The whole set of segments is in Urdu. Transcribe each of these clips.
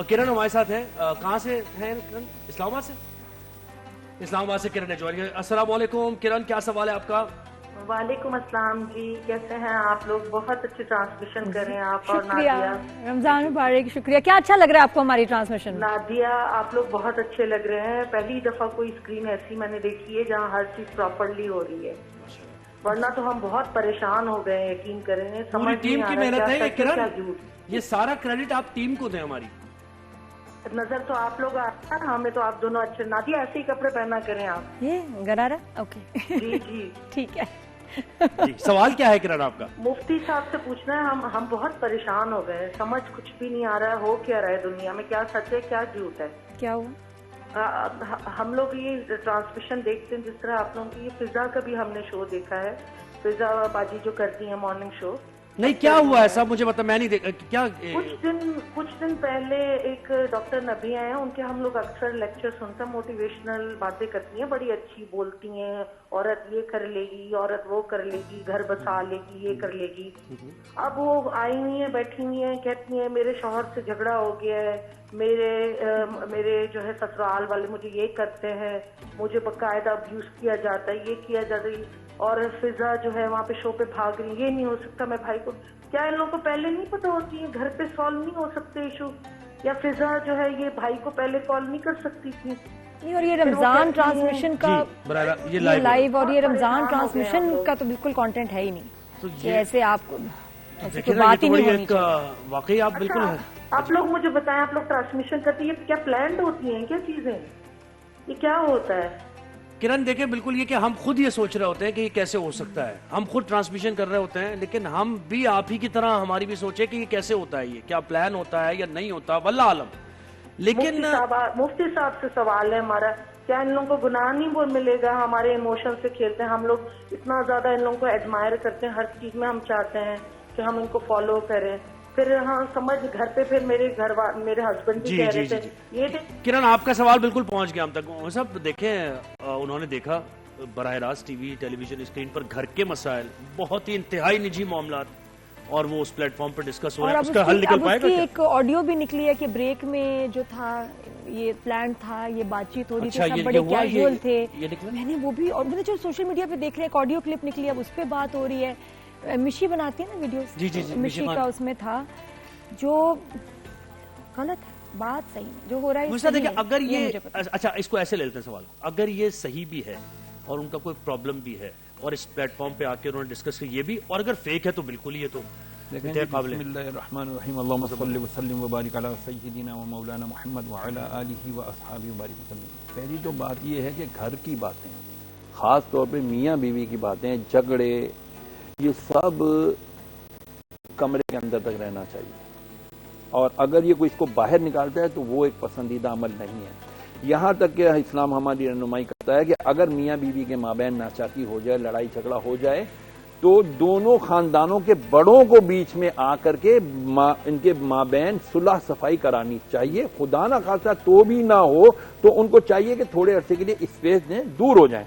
کرن ہمارے ساتھ ہیں. کہاں سے ہیں کرن؟ اسلام آباد سے. اسلام آباد سے کرن نے جوائن کیا. السلام علیکم کرن, کیا سوال ہے آپ کا؟ وعلیکم السلام جی, کیسے ہیں آپ لوگ؟ بہت اچھی ٹرانسمیشن کر رہے ہیں آپ اور شکریہ, نادیہ. رمضان مبارک. شکریہ. کیا اچھا لگ رہا ہے آپ کو ہماری ٹرانسمیشن؟ نادیہ آپ لوگ بہت اچھے لگ رہے ہیں. پہلی دفعہ کوئی اسکرین ایسی میں نے دیکھی ہے جہاں ہر چیز پراپرلی ہو رہی ہے, ورنہ تو ہم بہت پریشان ہو گئے ہیں. یقین کریں, پوری ٹیم کی محنت ہے یہ کیا کرن, جھوٹ. یہ سارا کریڈٹ آپ ٹیم کو دیں. ہماری نظر تو آپ لوگ آتا ہے, ہمیں تو آپ دونوں اچھے. نادیہ ایسے ہی کپڑے پہنا کریں آپ. یہ گرارا اوکے. جی جی ٹھیک ہے. جی, سوال کیا ہے کرن آپ کا؟ مفتی صاحب سے پوچھنا ہے, ہم بہت پریشان ہو گئے ہیں. سمجھ کچھ بھی نہیں آ رہا ہے, ہو کیا رہا ہے دنیا میں, کیا سچ ہے کیا جھوٹ ہے. کیا ہوا؟ ہم لوگ یہ ٹرانسمیشن دیکھتے ہیں جس طرح آپ لوگوں کی, یہ فضا کا بھی ہم نے شو دیکھا ہے. فضا باجی جو کرتی ہیں مارننگ شو. نہیں, کیا ہوا ایسا مجھے بتا, میں نہیں دیکھا. کیا کچھ دن پہلے ایک ڈاکٹر نبی آئے ہیں, ان کے ہم لوگ اکثر لیکچر سنتے ہیں. موٹیویشنل باتیں کرتی ہیں, بڑی اچھی بولتی ہیں. عورت یہ کر لے گی, عورت وہ کر لے گی, گھر بسا لے گی, یہ کر لے گی. اب وہ آئی ہوئی ہیں, بیٹھی ہوئی ہیں, کہتی ہیں میرے شوہر سے جھگڑا ہو گیا ہے, میرے جو ہے سسرال والے مجھے یہ کرتے ہیں, مجھے باقاعدہ ابیوز کیا جاتا ہے, یہ کیا جاتا ہے. اور فضا جو ہے وہاں پہ شو پہ بھاگ رہی, یہ نہیں ہو سکتا. میں بھائی کو, کیا ان لوگوں کو پہلے نہیں پتا ہوتی ہے گھر پہ سالو نہیں ہو سکتے ایشو؟ یا فضا جو ہے یہ بھائی کو پہلے کال نہیں کر سکتی تھی؟ نہیں, اور یہ رمضان ٹرانسمیشن کا یہ لائیو, اور یہ رمضان ٹرانسمیشن کا تو بالکل کانٹینٹ ہے ہی نہیں کہ ایسے آپ کو ایسی کوئی بات ہی نہیں ہونی چاہیے. واقعی آپ بالکل. آپ لوگ مجھے بتائیں, آپ لوگ ٹرانسمیشن کرتے ہیں, یہ کیا پلانڈ ہوتی ہیں کیا چیزیں؟ یہ کیا ہوتا ہے؟ کرن دیکھیں, بالکل یہ کہ ہم خود یہ سوچ رہے ہوتے ہیں کہ یہ کیسے ہو سکتا ہے. ہم خود ٹرانسمیشن کر رہے ہوتے ہیں, لیکن ہم بھی آپ ہی کی طرح ہماری بھی سوچے کہ یہ کیسے ہوتا ہے, یہ کیا پلان ہوتا ہے یا نہیں ہوتا, واللہ عالم. لیکن مفتی صاحب سے سوال ہے ہمارا, کیا ان لوگوں کو گناہ نہیں ملے گا؟ ہمارے ایموشن سے کھیلتے ہیں ہم لوگ, اتنا زیادہ ان لوگوں کو ایڈمائر کرتے ہیں, ہر چیز میں ہم چاہتے ہیں کہ ہم ان کو فالو کریں. پھر ہاں سمجھ, گھر پہ پھر میرے ہسبینڈ بھی کہہ رہے تھے یہ. کرن آپ کا سوال بالکل پہنچ گیا ہم تک. سب دیکھیں, انہوں نے دیکھا براہ راست ٹی وی ٹیلی ویژن اسکرین پر گھر کے مسائل, بہت ہی انتہائی نجی معاملات, اور وہ اس پلیٹ فارم پر ڈسکس ہو رہا ہے. اس کا حل نکل پائے گا کیا؟ ایک آڈیو بھی نکلی ہے کہ بریک میں جو تھا یہ پلان تھا, یہ بات چیت ہو رہی تھی, سب بڑے کیجول تھے. میں نے وہ بھی, اور میں نے جو سوشل میڈیا پہ دیکھ رہے ایک آڈیو کلپ نکلی, اب اس پہ بات ہو رہی ہے. مشی بناتی ہے نا ویڈیوز, مشی کا اس میں تھا جو غلط ہے. بات صحیح ہے جو ہو رہا ہے. اگر یہ اچھا, اس کو ایسے لے لیتے ہیں سوال, اگر یہ صحیح بھی ہے اور ان کا کوئی پرابلم بھی ہے, اور اس پلیٹ فارم پہ آ کے انہوں نے ڈسکس کیا یہ بھی, اور اگر فیک ہے تو بالکل ہی یہ تو قابل. بسم اللہ الرحمن الرحیم, اللہم صلی وسلم وبارک علی سیدنا و مولانا محمد وعلی آلہ و اصحابہ وبارک وسلم. پہلی تو بات یہ ہے کہ گھر کی باتیں, خاص طور پہ میاں بیوی کی باتیں, جھگڑے, یہ سب کمرے کے اندر تک رہنا چاہیے. اور اگر یہ کوئی اس کو باہر نکالتا ہے تو وہ ایک پسندیدہ عمل نہیں ہے. یہاں تک کہ اسلام ہماری رہنمائی کرتا ہے کہ اگر میاں بیوی کے مابین ناچاکی ہو جائے, لڑائی جھگڑا ہو جائے, تو دونوں خاندانوں کے بڑوں کو بیچ میں آ کر کے ان کے مابین صلح صفائی کرانی چاہیے. خدا نہ خاصا تو بھی نہ ہو تو ان کو چاہیے کہ تھوڑے عرصے کے لیے اسپیس دیں, دور ہو جائیں.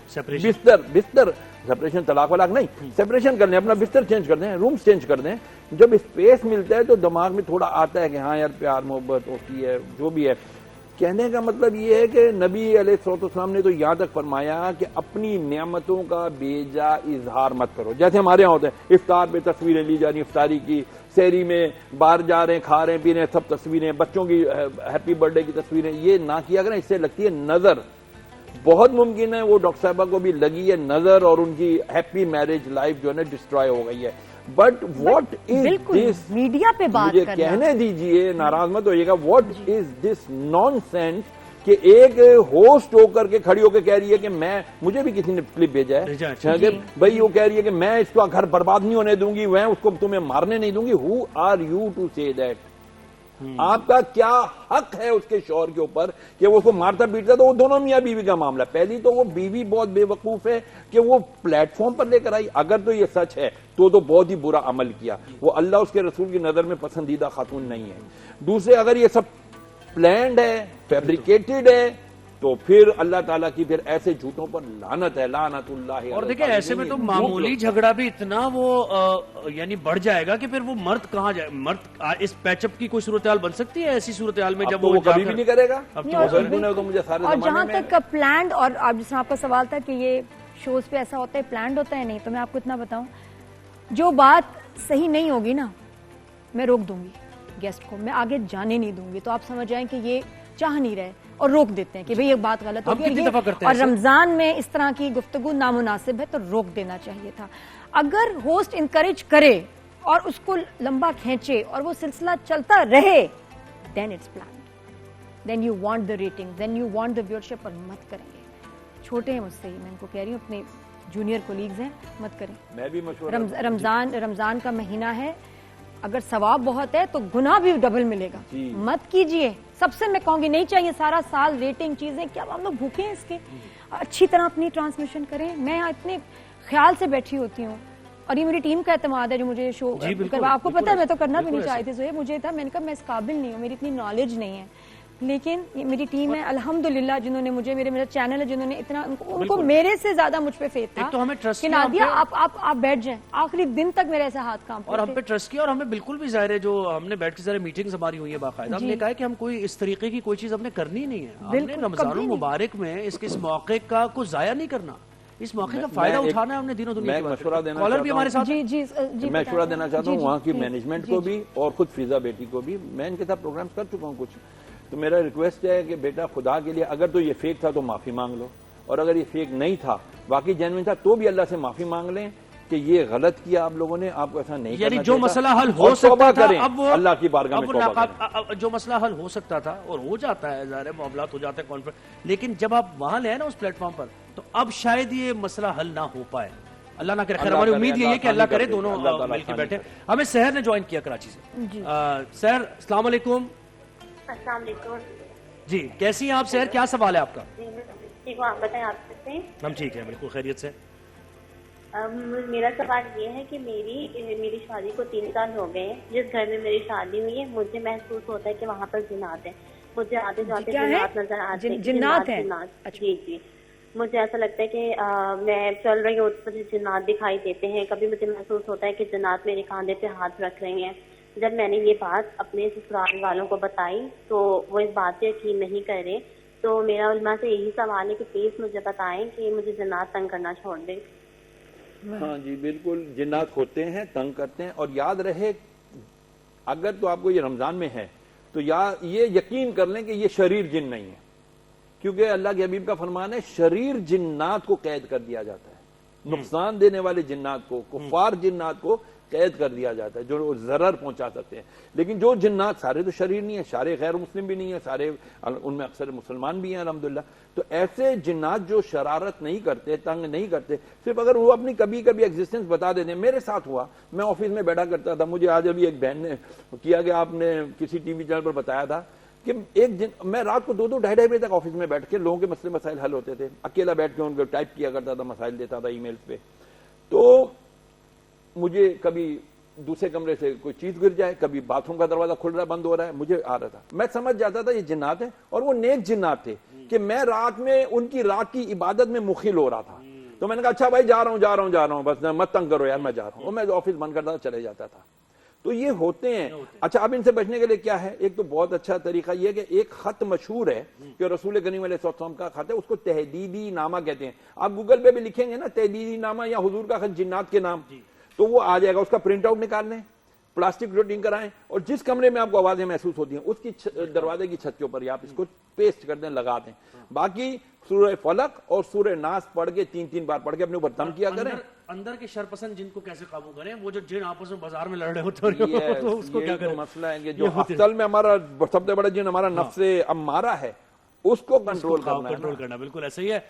بستر سپریشن, طلاق ولاق نہیں, سپریشن کر لیں, اپنا بستر چینج کر دیں, روم چینج کر دیں. جب اسپیس ملتا ہے تو دماغ میں تھوڑا آتا ہے کہ ہاں یار پیار محبت ہوتی ہے, جو بھی ہے. کہنے کا مطلب یہ ہے کہ نبی علیہ الصلوۃ والسلام نے تو یہاں تک فرمایا کہ اپنی نعمتوں کا بیجا اظہار مت کرو. جیسے ہمارے یہاں ہوتے ہیں, افطار پہ تصویریں لی جا رہی, افطاری کی, سحری میں باہر جا رہے ہیں, کھا رہے ہیں, پی رہے ہیں, سب تصویریں, بچوں کی ہیپی برتھ ڈے کی تصویریں, یہ نہ کیا کریں. اس سے لگتی ہے نظر. بہت ممکن ہے وہ ڈاکٹر صاحبہ کو بھی لگی ہے نظر, اور ان کی ہیپی میرج لائف جو ہے نا ڈسٹرائے ہو گئی ہے. But what is this, media پہ بات مجھے کہنے دیجئے, ناراض مت ہوئیے گا, what is this nonsense کہ ایک ہوسٹ ہو کر کے کھڑی ہو کے کہہ رہی ہے کہ میں, مجھے بھی کسی نے کلپ بھیجا ہے بھائی, وہ کہہ رہی ہے کہ میں اس کا گھر برباد نہیں ہونے دوں گی, میں اس کو تمہیں مارنے نہیں دوں گی. ہو آر یو ٹو سے دیٹ؟ آپ کا کیا حق ہے اس کے شوہر کے اوپر کہ وہ اس کو مارتا پیٹتا؟ تو وہ دونوں میاں بیوی کا معاملہ. پہلی تو وہ بیوی بہت بے وقوف ہے کہ وہ پلیٹ فارم پر لے کر آئی. اگر تو یہ سچ ہے تو بہت ہی برا عمل کیا, وہ اللہ اس کے رسول کی نظر میں پسندیدہ خاتون نہیں ہے. دوسرے, اگر یہ سب پلانڈ ہے, فیبریکیٹڈ ہے, تو پھر اللہ تعالیٰ کی پھر ایسے جھوٹوں پر لعنت ہے، لعنت اللہ۔ اور دیکھیں ایسے میں تو معمولی جھگڑا بھی اتنا وہ یعنی بڑھ جائے گا کہ پھر وہ مرد کہاں جائے، مرد اس پیچ اپ کی کوئی صورتحال بن سکتی ہے ایسی صورتحال میں جب وہ کبھی بھی نہیں کرے گا۔ اور جہاں تک پلانڈ، اور اب جس میں آپ کا سوال تھا کہ یہ شوز پہ ایسا ہوتا ہے پلانڈ ہوتا ہے، نہیں تو میں آپ کو اتنا بتاؤں، جو بات صحیح نہیں ہوگی نا میں روک دوں گی گیسٹ کو، میں آگے جانے نہیں دوں گی، تو آپ سمجھ جائیں کہ یہ چاہ نہیں رہے اور روک دیتے ہیں کہ بھئی یہ بات غلط ہوگی، اور رمضان میں اس طرح کی گفتگو نامناسب ہے تو روک دینا چاہیے تھا۔ اگر ہوسٹ انکریج کرے اور اس کو لمبا کھینچے اور وہ سلسلہ چلتا رہے then it's planned, then you want the ratings, then you want the viewership، اور مت کریں گے، چھوٹے ہیں مجھ سے ہی، میں ان کو کہہ رہی ہوں، اپنے جونیئر کولیگز ہیں، مت کریں۔ میں بھی مشورہ رمضان کا مہینہ ہے، اگر ثواب بہت ہے تو گناہ بھی ڈبل ملے گا، مت کیجئے۔ سب سے میں کہوں گی نہیں چاہیے سارا سال ریٹنگ چیزیں، کیا ہم لوگ بھوکے ہیں اس کے؟ اچھی طرح اپنی ٹرانسمیشن کریں۔ میں اتنے خیال سے بیٹھی ہوتی ہوں، اور یہ میری ٹیم کا اعتماد ہے جو مجھے شو آپ کو پتا ہے، میں تو کرنا بھی نہیں چاہتی تھی، مجھے تھا، میں نے کہا میں اس قابل نہیں ہوں، میری اتنی نالج نہیں ہے، لیکن یہ میری ٹیم ہے الحمدللہ جنہوں نے مجھے، میرا چینل ہے جنہوں نے اتنا، ان کو میرے سے زیادہ مجھ پہ فیتھ تھا کہ نادیہ آپ بیٹھ جائیں، آخری دن تک میرے ایسا ہاتھ کام اور ہم پہ ٹرسٹ کیا، اور ہمیں بالکل بھی ظاہر ہے جو ہم نے بیٹھ کے سارے میٹنگز ہماری ہوئی ہیں باقاعدہ، ہم نے کہا کہ ہم کوئی اس طریقے کی کوئی چیز ہم نے کرنی نہیں ہے، ہم نے رمضان المبارک میں اس موقع کا کوئی ضائع نہیں کرنا، اس موقع کا فائدہ اٹھانا ہے ہم نے دنوں دنیا کی بات۔ کالر بھی ہمارے ساتھ، جی میں مشورہ دینا چاہتا ہوں وہاں کی مینجمنٹ کو بھی اور خود فضا بیٹی کو بھی، میں ان کے ساتھ پروگرامز کر چکا ہوں کچھ، تو میرا ریکویسٹ ہے کہ بیٹا خدا کے لیے اگر تو یہ فیک تھا تو معافی مانگ لو، اور اگر یہ فیک نہیں تھا واقعی جینوئن تھا تو بھی اللہ سے معافی مانگ لیں کہ یہ غلط کیا آپ لوگوں نے، آپ کو ایسا نہیں کرنا یعنی جو مسئلہ حل ہو سکتا تھا اب وہ اللہ کی بارگاہ میں توبہ کریں، جو مسئلہ حل ہو سکتا تھا اور ہو جاتا ہے، ظاہر ہے معاملات ہو جاتے ہیں کانفرنس، لیکن جب آپ وہاں لے نا اس پلیٹ فارم پر تو اب شاید یہ مسئلہ حل نہ ہو پائے، اللہ نہ کرے، خیر ہماری امید یہ ہے کہ اللہ کرے دونوں مل کے بیٹھے۔ ہمیں سحر نے جوائن کیا کراچی سے، سحر السلام علیکم۔ السلام علیکم جی کیسی ہیں آپ سحر، کیا سوال ہے آپ کا؟ ٹھیک ہوں، آپ بتائیں آپ کیسے ہیں؟ ہم ٹھیک ہیں بالکل خیریت سے۔ میرا سوال یہ ہے کہ میری شادی کو 3 سال ہو گئے ہیں، جس گھر میں میری شادی ہوئی ہے مجھے محسوس ہوتا ہے کہ وہاں پر جنات ہیں، مجھے آتے جاتے جنات نظر آتے ہیں، جنات ہیں؟ جی مجھے ایسا لگتا ہے کہ میں چل رہی ہوں تو مجھے جنات دکھائی دیتے ہیں، کبھی مجھے محسوس ہوتا ہے کہ جنات میرے کاندھے پہ ہاتھ رکھ رہے ہیں۔ جب میں نے یہ بات اپنے سسرال والوں کو بتائی تو وہ اس بات سے یقین نہیں کر رہے، تو میرا علماء سے یہی سوال ہے کہ پلیز مجھے بتائیں کہ مجھے جنات تنگ کرنا چھوڑ دیں۔ ہاں جی بالکل، جنات ہوتے ہیں، تنگ کرتے ہیں، اور یاد رہے اگر تو آپ کو یہ رمضان میں ہے تو یہ یقین کر لیں کہ یہ شریر جن نہیں ہے، کیونکہ اللہ کے حبیب کا فرمان ہے شریر جنات کو قید کر دیا جاتا ہے، نقصان دینے والے جنات کو، کفار جنات کو قید کر دیا جاتا ہے جو ضرر پہنچا سکتے ہیں، لیکن جو جنات سارے تو شریر نہیں ہیں، سارے غیر مسلم بھی نہیں ہیں، سارے ان میں اکثر مسلمان بھی ہیں الحمدللہ، تو ایسے جنات جو شرارت نہیں کرتے، تنگ نہیں کرتے، صرف اگر وہ اپنی کبھی کبھی ایگزسٹنس بتا دیتے ہیں۔ میرے ساتھ ہوا، میں آفس میں بیٹھا کرتا تھا، مجھے آج ابھی ایک بہن نے کیا کہ آپ نے کسی ٹی وی چینل پر بتایا تھا کہ میں رات کو 2-2 ڈھائی بجے تک آفس میں بیٹھ کے لوگوں کے مسئلے مسائل حل ہوتے تھے، اکیلا بیٹھ کے ان کو ٹائپ کیا کرتا تھا، مسائل دیتا تھا ای میلز پہ، تو مجھے کبھی دوسرے کمرے سے کوئی چیز گر جائے، کبھی باتھ روم کا دروازہ کھل رہا بند ہو رہا ہے، مجھے آ رہا تھا، میں سمجھ جاتا تھا یہ جنات ہیں، اور وہ نیک جنات تھے کہ میں رات میں ان کی رات کی عبادت میں مخل ہو رہا تھا، تو میں نے کہا اچھا بھائی جا رہا ہوں بس مت تنگ کرو یار، میں جا رہا ہوں، اور میں آفس بند کرتا تھا، چلے جاتا تھا۔ تو یہ ہوتے ہیں۔ اچھا اب ان سے بچنے کے لیے کیا ہے؟ ایک تو بہت اچھا طریقہ یہ کہ ایک خط مشہور ہے کہ رسول کریم علیہ السلام کا خط ہے، اس کو تحدیدی نامہ کہتے ہیں، آپ گوگل پہ بھی لکھیں گے نا تحدیدی نامہ یا حضور کا خط جنات کے نام، تو وہ آ جائے گا، اس کا پرنٹ آؤٹ نکال لیں، پلاسٹک روٹنگ کرائیں، اور جس کمرے میں آپ کو آوازیں محسوس ہوتی ہیں اس کی دروازے کی چھت کے اوپر آپ اس کو پیسٹ کر دیں، لگا دیں، باقی سورہ فلق اور سورہ ناس پڑھ کے 3 بار پڑھ کے اپنے اوپر دم کیا کریں۔ اندر کے شرپسند جن کو کیسے قابو کریں؟ وہ جو جن آپس میں بازار میں لڑ رہے ہوتے ہیں اس کو کیا کریں؟ مسئلہ ہے کہ جو اصل میں ہمارا سب سے بڑا جن ہمارا نفس امارہ ہے، اس کو کنٹرول کرنا، بالکل ایسا ہی ہے۔